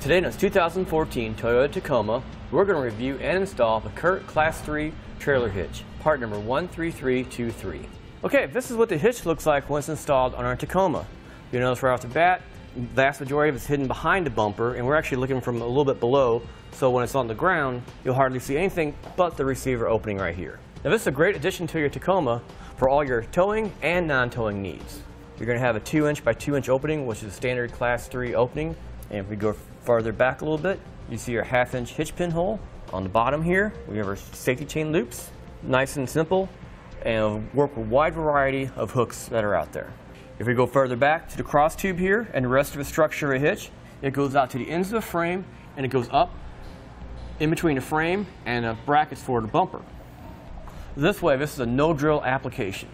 Today in this 2014 Toyota Tacoma, we're going to review and install the CURT Class III Trailer Hitch, part number 13323. Okay, this is what the hitch looks like once installed on our Tacoma. You'll notice right off the bat, the vast majority of it's hidden behind the bumper, and we're actually looking from a little bit below, so when it's on the ground, you'll hardly see anything but the receiver opening right here. Now this is a great addition to your Tacoma for all your towing and non-towing needs. You're going to have a 2-inch by 2-inch opening, which is a standard Class 3 opening. And if we go farther back a little bit, you see your 1/2-inch hitch pin hole. On the bottom here, we have our safety chain loops. Nice and simple, and work with a wide variety of hooks that are out there. If we go further back to the cross tube here and the rest of the structure of a hitch, it goes out to the ends of the frame and it goes up in between the frame and the brackets for the bumper. This way, this is a no-drill application.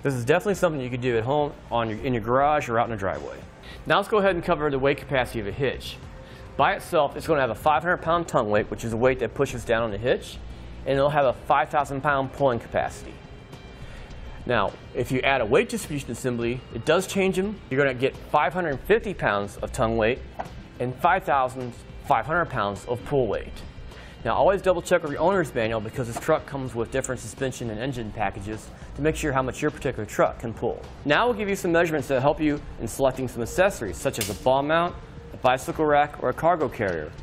This is definitely something you could do at home, in your garage, or out in the driveway. Now let's go ahead and cover the weight capacity of a hitch. By itself, it's going to have a 500-pound tongue weight, which is the weight that pushes down on the hitch, and it'll have a 5,000-pound pulling capacity. Now, if you add a weight distribution assembly, it does change them. You're going to get 550 pounds of tongue weight and 5,500 pounds of pull weight. Now, always double check with your owner's manual because this truck comes with different suspension and engine packages to make sure how much your particular truck can pull. Now we'll give you some measurements that help you in selecting some accessories, such as a ball mount, a bicycle rack, or a cargo carrier.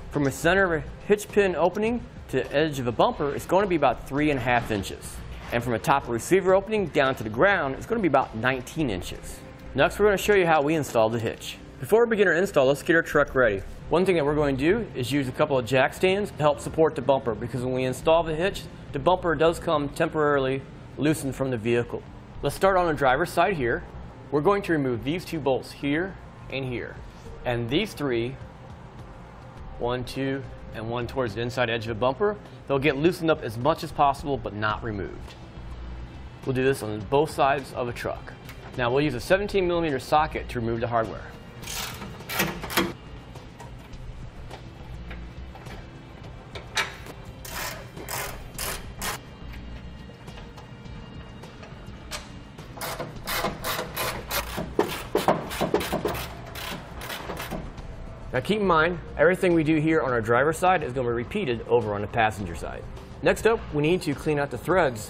From the center of a hitch pin opening to the edge of a bumper, it's going to be about 3.5 inches. And from the top of a receiver opening down to the ground, it's going to be about 19 inches. Next, we're going to show you how we install the hitch. Before we begin our install, let's get our truck ready. One thing that we're going to do is use a couple of jack stands to help support the bumper, because when we install the hitch, the bumper does come temporarily loosened from the vehicle. Let's start on the driver's side here. We're going to remove these two bolts here and here. And these three, 1, 2, and 1 towards the inside edge of the bumper, they'll get loosened up as much as possible but not removed. We'll do this on both sides of a truck. Now we'll use a 17mm socket to remove the hardware. Now keep in mind, everything we do here on our driver's side is going to be repeated over on the passenger side. Next up, we need to clean out the threads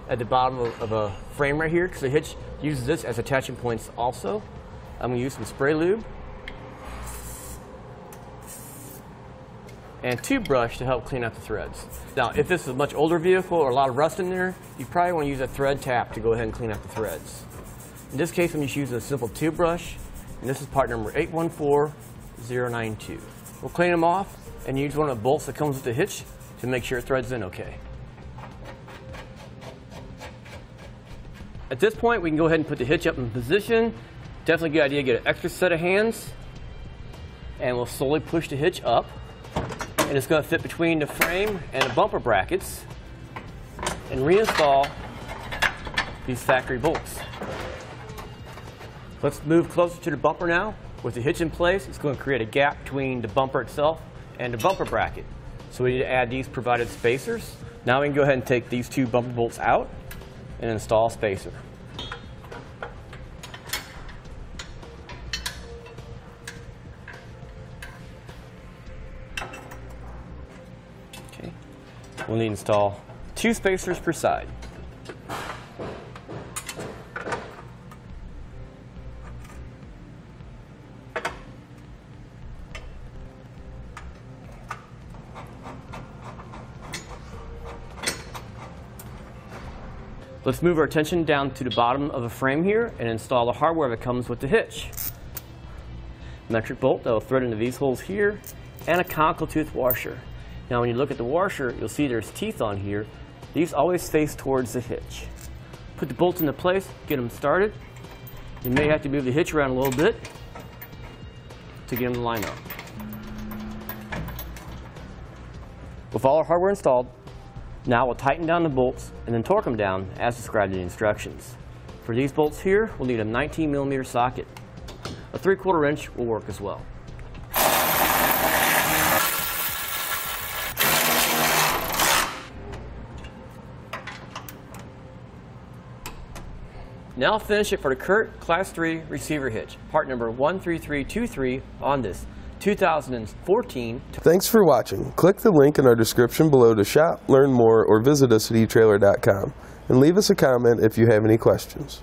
at the bottom of a frame right here, because the hitch uses this as attachment points also. I'm going to use some spray lube and tube brush to help clean out the threads. Now, if this is a much older vehicle or a lot of rust in there, you probably want to use a thread tap to go ahead and clean out the threads. In this case, I'm just using a simple tube brush, and this is part number 814092. We'll clean them off and use one of the bolts that comes with the hitch to make sure it threads in okay. At this point, we can go ahead and put the hitch up in position. Definitely a good idea to get an extra set of hands, and we'll slowly push the hitch up, and it's going to fit between the frame and the bumper brackets, and reinstall these factory bolts. Let's move closer to the bumper now. With the hitch in place, it's going to create a gap between the bumper itself and the bumper bracket. So we need to add these provided spacers. Now we can go ahead and take these two bumper bolts out and install a spacer. Okay. We'll need to install 2 spacers per side. Let's move our attention down to the bottom of the frame here and install the hardware that comes with the hitch. Metric bolt that will thread into these holes here, and a conical tooth washer. Now when you look at the washer, you'll see there's teeth on here. These always face towards the hitch. Put the bolts into place, get them started. You may have to move the hitch around a little bit to get them to line up. With all our hardware installed, now we'll tighten down the bolts and then torque them down as described in the instructions. For these bolts here, we'll need a 19mm socket. A 3/4 inch will work as well. Now finish it for the CURT Class III receiver hitch, part number 13323 on this 2014. Thanks for watching. Click the link in our description below to shop, learn more, or visit us at etrailer.com. And leave us a comment if you have any questions.